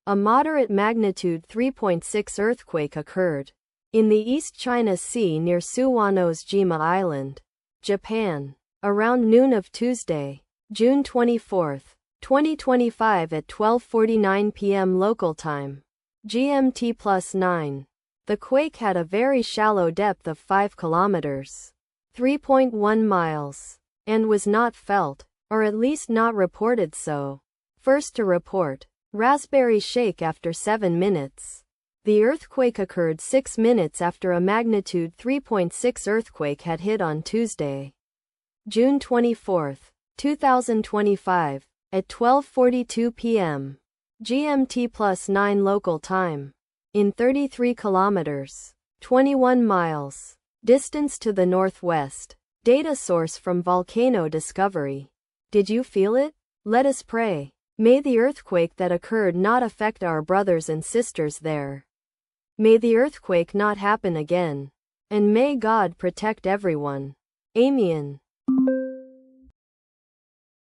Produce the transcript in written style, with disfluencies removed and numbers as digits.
A moderate magnitude 3.6 earthquake occurred in the East China Sea near Suwanose-jima Island, Japan, around noon of Tuesday, June 24, 2025 at 12:49 p.m. local time, GMT+9. The quake had a very shallow depth of 5 kilometers, 3.1 miles, and was not felt, or at least not reported so. First to report, Raspberry shake after 7 minutes. The earthquake occurred 6 minutes after a magnitude 3.6 earthquake had hit on Tuesday, June 24, 2025, at 12:42 p.m. GMT+9 local time, in 33 kilometers, 21 miles, distance to the northwest. Data source from Volcano Discovery. Did you feel it? Let us pray. May the earthquake that occurred not affect our brothers and sisters there. May the earthquake not happen again. And may God protect everyone. Amen.